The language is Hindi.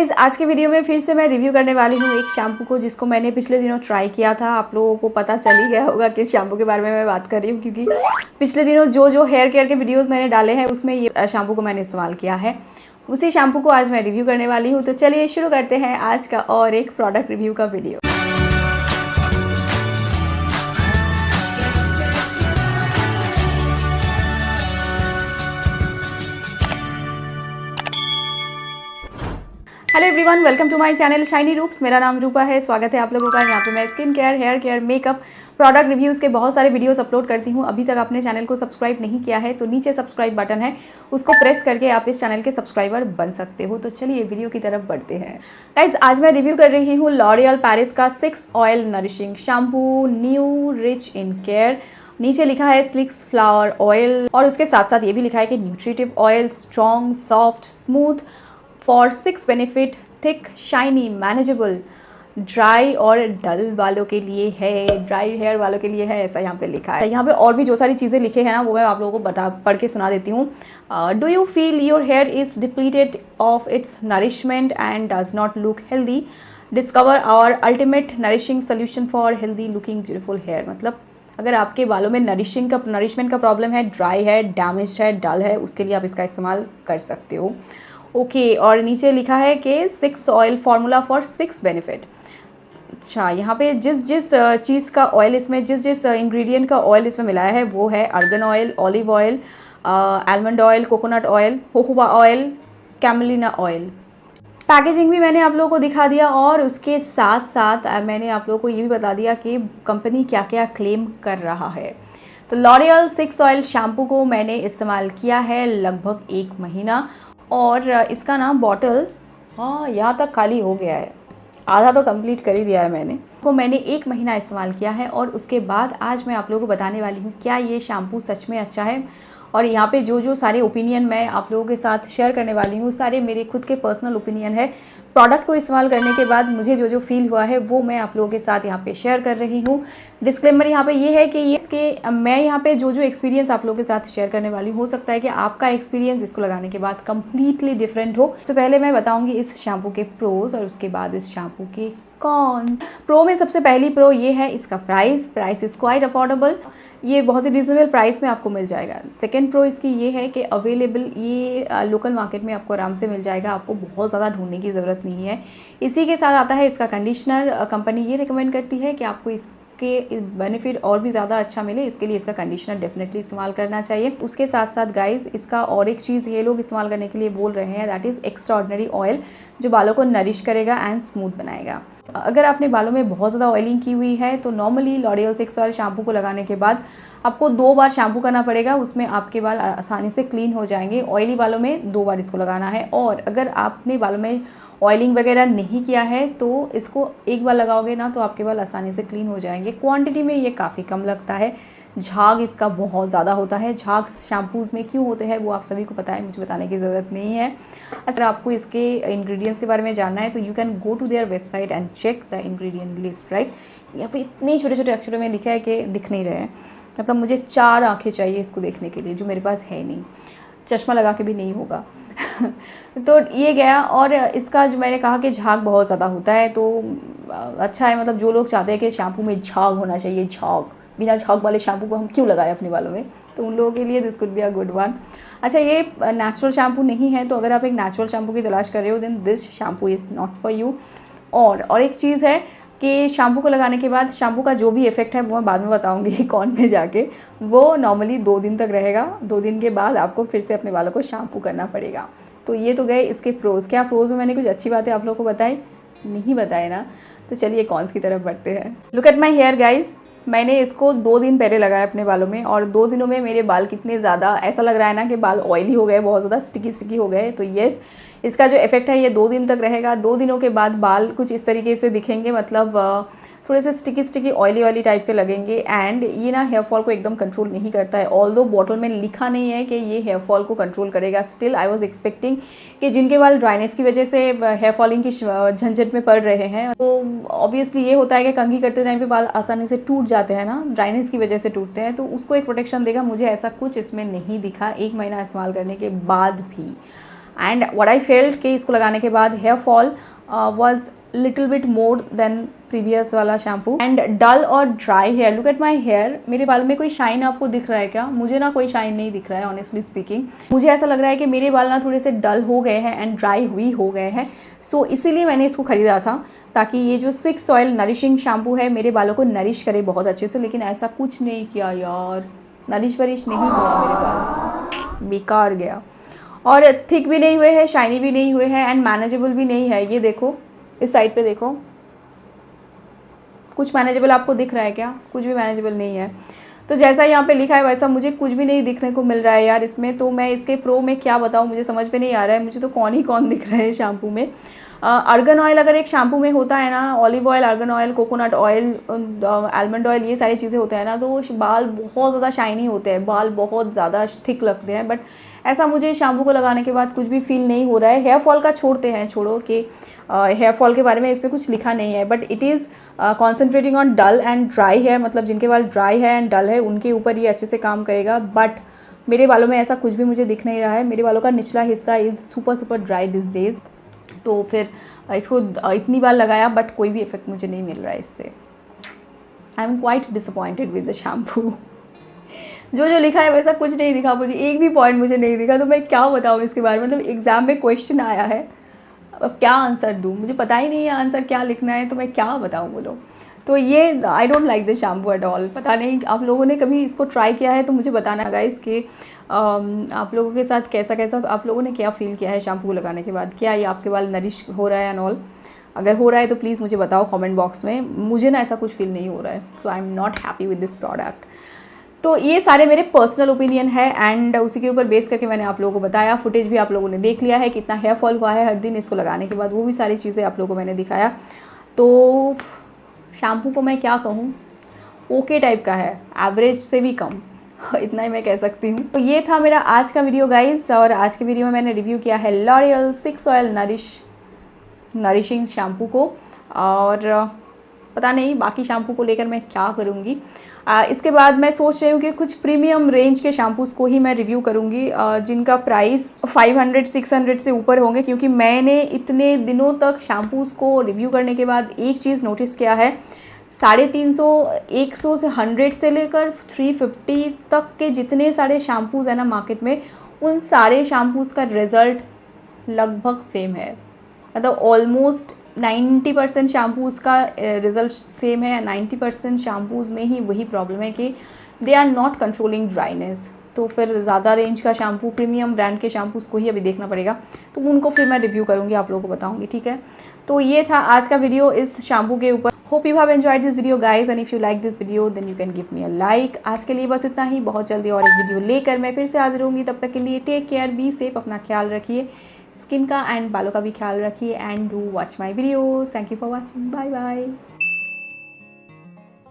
गाइज आज की वीडियो में फिर से मैं रिव्यू करने वाली हूँ एक शैम्पू को जिसको मैंने पिछले दिनों ट्राई किया था। आप लोगों को पता चल ही गया होगा किस शैम्पू के बारे में मैं बात कर रही हूँ, क्योंकि पिछले दिनों जो हेयर केयर के वीडियोस मैंने डाले हैं उसमें ये शैम्पू को मैंने इस्तेमाल किया है। उसी शैम्पू को आज मैं रिव्यू करने वाली हूँ। तो चलिए शुरू करते हैं आज का और एक प्रोडक्ट रिव्यू का video. Hello everyone, welcome to my channel Shiny Roops. मेरा नाम रूपा है। स्वागत है आप लोगों का। यहाँ पे मैं skin care, hair care, makeup, product reviews के बहुत सारे वीडियोस अपलोड करती हूँ। अभी तक आपने चैनल को सब्सक्राइब नहीं किया है तो नीचे सब्सक्राइब बटन है, उसको प्रेस करके आप इस चैनल के सब्सक्राइबर बन सकते हो। तो चलिए वीडियो की तरफ बढ़ते हैं। गाइस आज मैं रिव्यू कर रही हूँ लॉरियल पेरिस का 6 oil nourishing shampoo, new rich in care. नीचे लिखा है स्लिक्स फ्लावर ऑयल और उसके साथ साथ ये भी लिखा है कि nutritive oil, strong, soft, smooth for 6 benefit, thick, shiny, manageable, dry और डल वालों के लिए है, ड्राई हेयर वालों के लिए है, ऐसा यहाँ पे लिखा है। यहाँ पे और भी जो सारी चीज़ें लिखे हैं ना वो मैं आप लोगों को पढ़ के सुना देती हूँ। Do you feel your hair is depleted of its nourishment and does not look healthy? Discover our ultimate nourishing solution for healthy looking beautiful hair. मतलब अगर आपके बालों में नरिशमेंट का प्रॉब्लम है, ड्राई है, डैमेज है, डल है, उसके लिए आप इसका इस्तेमाल कर सकते हो। ओके और नीचे लिखा है कि 6 ऑयल फार्मूला फॉर 6 बेनिफिट। अच्छा, यहाँ पे जिस चीज़ का ऑयल इसमें जिस इंग्रेडिएंट का ऑयल इसमें मिलाया है वो है organ oil, olive oil, almond oil, coconut oil, jojoba oil, camelina oil. Packaging भी मैंने आप लोगों को दिखा दिया और उसके साथ साथ मैंने आप लोगों को ये भी बता दिया कि कंपनी क्या क्या क्लेम कर रहा है। तो लॉरियल 6 ऑयल शैम्पू को मैंने इस्तेमाल किया है लगभग 1 महीना और इसका ना बॉटल यहाँ तक खाली हो गया है, आधा तो कंप्लीट कर ही दिया है मैंने 1 महीना इस्तेमाल किया है। और उसके बाद आज मैं आप लोगों को बताने वाली हूँ क्या ये शैम्पू सच में अच्छा है। और यहाँ पे जो सारे ओपिनियन मैं आप लोगों के साथ शेयर करने वाली हूँ सारे मेरे खुद के पर्सनल ओपिनियन है। प्रोडक्ट को इस्तेमाल करने के बाद मुझे जो फील हुआ है वो मैं आप लोगों के साथ यहाँ पे शेयर कर रही हूँ। डिस्क्लेमर यहाँ पे ये है कि मैं यहाँ पे जो एक्सपीरियंस आप लोगों के साथ शेयर करने वाली हूँ, हो सकता है कि आपका एक्सपीरियंस इसको लगाने के बाद कम्प्लीटली डिफरेंट हो। सबसे पहले मैं बताऊँगी इस शैम्पू के प्रोज और उसके बाद इस शैम्पू के कॉन्स। प्रो में सबसे पहली प्रो ये है इसका प्राइस इज़ क्वाइट अफोर्डेबल। ये बहुत ही रिजनेबल प्राइस में आपको मिल जाएगा। सेकेंड प्रो इसकी ये है कि अवेलेबल ये लोकल मार्केट में आपको आराम से मिल जाएगा, आपको बहुत ज़्यादा ढूंढने की ज़रूरत नहीं है। इसी के साथ आता है इसका कंडीशनर। कंपनी ये रिकमेंड करती है कि आपको इसके बेनिफिट और भी ज़्यादा अच्छा मिले, इसके लिए इसका कंडीशनर डेफिनेटली इस्तेमाल करना चाहिए। उसके साथ साथ गाइस इसका और एक चीज़ ये लोग इस्तेमाल करने के लिए बोल रहे हैं, that is extra ordinary oil, जो बालों को नरिश करेगा एंड स्मूथ बनाएगा। अगर आपने बालों में बहुत ज़्यादा ऑयलिंग की हुई है तो नॉर्मली लॉरियल 6 ऑयल शैम्पू को लगाने के बाद आपको 2 बार शैम्पू करना पड़ेगा, उसमें आपके बाल आसानी से क्लीन हो जाएंगे। ऑयली बालों में 2 बार इसको लगाना है। और अगर आपने बालों में ऑयलिंग वगैरह नहीं किया है तो इसको 1 बार लगाओगे ना तो आपके बाल आसानी से क्लीन हो जाएंगे। क्वांटिटी में ये काफ़ी कम लगता है, झाग इसका बहुत ज़्यादा होता है। झाग शैम्पूज़ में क्यों होते हैं वो आप सभी को पता है, मुझे बताने की ज़रूरत नहीं है। अगर आपको इसके इंग्रेडिएंट्स के बारे में जानना है तो you can go to their website and check the ingredient list, right. यहाँ पे इतने छोटे छोटे अक्षरों में लिखा है कि दिख नहीं रहे हैं। मतलब मुझे 4 आँखें चाहिए इसको देखने के लिए, जो मेरे पास है नहीं, चश्मा लगा के भी नहीं होगा। तो ये गया। और इसका जो मैंने कहा कि झाग बहुत ज़्यादा होता है तो अच्छा है, मतलब जो लोग चाहते हैं कि शैम्पू में झाग होना चाहिए, झाग, बिना झाग वाले शैम्पू को हम क्यों लगाएं अपने बालों में, तो उन लोगों के लिए this could be a good one. अच्छा, ये नेचुरल शैम्पू नहीं है, तो अगर आप एक नेचुरल शैम्पू की तलाश कर रहे हो then this shampoo is not for you. और एक चीज़ है कि शैम्पू को लगाने के बाद शैम्पू का जो भी इफेक्ट है वो मैं बाद में बताऊंगी कौन में जाके, वो नॉर्मली 2 दिन तक रहेगा। 2 दिन के बाद आपको फिर से अपने बालों को शैम्पू करना पड़ेगा। तो ये तो गए इसके प्रोज। क्या प्रोज में मैंने कुछ अच्छी बातें आप लोगों को बताई? नहीं बताए ना। तो चलिए कॉन्स की तरफ बढ़ते हैं। Look at my hair guys. मैंने इसको 2 दिन पहले लगाया अपने बालों में और 2 दिनों में मेरे बाल कितने ज़्यादा, ऐसा लग रहा है ना कि बाल ऑयली हो गए, बहुत ज़्यादा स्टिकी हो गए। तो येस, इसका जो इफेक्ट है ये 2 दिन तक रहेगा। 2 दिनों के बाद बाल कुछ इस तरीके से दिखेंगे, मतलब थोड़े से स्टिकी ऑयली टाइप के लगेंगे। एंड ये ना हेयर फॉल को एकदम कंट्रोल नहीं करता है। ऑल्दो बॉटल में लिखा नहीं है कि ये हेयर फॉल को कंट्रोल करेगा, स्टिल आई वाज एक्सपेक्टिंग कि जिनके बाल ड्राइनेस की वजह से हेयर फॉलिंग की झंझट में पड़ रहे हैं, तो ऑब्वियसली ये होता है कि कंघी करते टाइम पे बाल आसानी से टूट जाते हैं ना, ड्राइनेस की वजह से टूटते हैं, तो उसको एक प्रोटेक्शन देगा। मुझे ऐसा कुछ इसमें नहीं दिखा 1 महीना इस्तेमाल करने के बाद भी। एंड व्हाट आई फेल्ट कि इसको लगाने के बाद hair fall was little bit more than previous वाला शैम्पू एंड डल और dry hair. Look at my hair, मेरे बालों में कोई शाइन आपको दिख रहा है क्या? मुझे ना कोई शाइन नहीं दिख रहा है ऑनेस्टली स्पीकिंग। मुझे ऐसा लग रहा है कि मेरे बाल ना थोड़े से डल हो गए हैं एंड ड्राई हुई हो गए हैं। सो इसीलिए मैंने इसको ख़रीदा था ताकि ये जो 6 ऑयल नरिशिंग शैम्पू है मेरे बालों को नरिश करे बहुत अच्छे से, लेकिन ऐसा कुछ नहीं किया यार, नरिश वरिश नहीं हुआ, मेरे बाल बेकार गया। और थिक भी नहीं हुए हैं, शाइनी भी नहीं हुए हैं एंड मैनेजेबल भी नहीं है। ये देखो, इस साइड पे देखो, कुछ मैनेजेबल आपको दिख रहा है क्या? कुछ भी मैनेजेबल नहीं है। तो जैसा यहाँ पे लिखा है वैसा मुझे कुछ भी नहीं दिखने को मिल रहा है यार इसमें। तो मैं इसके प्रो में क्या बताऊँ, मुझे समझ में नहीं आ रहा है। मुझे तो कौन दिख रहा है शैम्पू में। अर्गन ऑयल अगर एक शैम्पू में होता है ना, olive oil, organ oil, coconut oil, almond oil, ये सारी चीज़ें होते हैं ना, तो बाल बहुत ज़्यादा शाइनी होते हैं, बाल बहुत ज़्यादा थिक लगते हैं। बट ऐसा मुझे शैम्पू को लगाने के बाद कुछ भी फील नहीं हो रहा है। हेयर फॉल का छोड़ो कि हेयर फॉल के बारे में इस पर कुछ लिखा नहीं है, but it is concentrating on dull and dry hair, मतलब जिनके बाल ड्राई है एंड डल है उनके ऊपर ये अच्छे से काम करेगा। बट मेरे बालों में ऐसा कुछ भी मुझे दिख नहीं रहा है। मेरे बालों का निचला हिस्सा is super dry this days. तो फिर इसको इतनी बार लगाया बट कोई भी इफेक्ट मुझे नहीं मिल रहा है इससे। I am quite disappointed with the shampoo. जो लिखा है वैसा कुछ नहीं दिखा मुझे, एक भी पॉइंट मुझे नहीं दिखा। तो मैं क्या बताऊँ इसके बारे में? मतलब एग्ज़ाम में क्वेश्चन आया है, अब क्या आंसर दूँ? मुझे पता ही नहीं है आंसर क्या लिखना है, तो मैं क्या बताऊँ बोलो। तो ये I don't like the shampoo at all. पता नहीं आप लोगों ने कभी इसको ट्राई किया है तो मुझे बताना गाइस कि आप लोगों के साथ कैसा आप लोगों ने क्या फ़ील किया है शैम्पू लगाने के बाद। क्या ये आपके बाल नरिश हो रहा है एंड ऑल? अगर हो रहा है तो प्लीज़ मुझे बताओ कमेंट बॉक्स में। मुझे ना ऐसा कुछ फील नहीं हो रहा है। So I am not happy with this product. तो ये सारे मेरे पर्सनल ओपिनियन है एंड उसी के ऊपर बेस करके मैंने आप लोगों को बताया। फुटेज भी आप लोगों ने देख लिया है, कितना हेयर फॉल हुआ है हर दिन इसको लगाने के बाद, वो भी सारी चीज़ें आप लोगों को मैंने दिखाया। तो शैम्पू को मैं क्या कहूँ, ओके टाइप का है, एवरेज से भी कम, इतना ही मैं कह सकती हूँ। तो ये था मेरा आज का वीडियो गाइस, और आज के वीडियो में मैंने रिव्यू किया है लॉरियल 6 ऑयल नरिशिंग शैम्पू को। और पता नहीं बाकी शैम्पू को लेकर मैं क्या करूँगी। इसके बाद मैं सोच रही हूँ कि कुछ प्रीमियम रेंज के शैम्पूज़ को ही मैं रिव्यू करूँगी, जिनका प्राइस 500-600 से ऊपर होंगे। क्योंकि मैंने इतने दिनों तक शैम्पूज़ को रिव्यू करने के बाद एक चीज़ नोटिस किया है, 350, 100 से 100 से लेकर 350 तक के जितने सारे शैम्पूज़ हैं ना मार्केट में, उन सारे शैम्पूज़ का रिज़ल्ट लगभग सेम है। मतलब ऑलमोस्ट 90% शैम्पूज़ का रिज़ल्ट सेम है। 90% शैम्पूज़ में ही वही प्रॉब्लम है कि they are not controlling dryness. तो फिर ज़्यादा रेंज का शैम्पू, प्रीमियम ब्रांड के शैम्पूज़ को ही अभी देखना पड़ेगा, तो उनको फिर मैं रिव्यू करूँगी, आप लोगों को बताऊँगी, ठीक है। तो ये था आज का वीडियो इस शैम्पू के ऊपर। Hope you have enjoyed this video guys, and if you like this video then you can give me a like. आज के लिए बस इतना ही। बहुत जल्दी और एक वीडियो लेकर मैं फिर से हाजिर होंगी। तब तक के लिए टेक केयर, बी सेफ, अपना ख्याल रखिए, स्किन का एंड बालों का भी ख्याल रखिए, and do watch my videos. Thank you for watching, bye bye.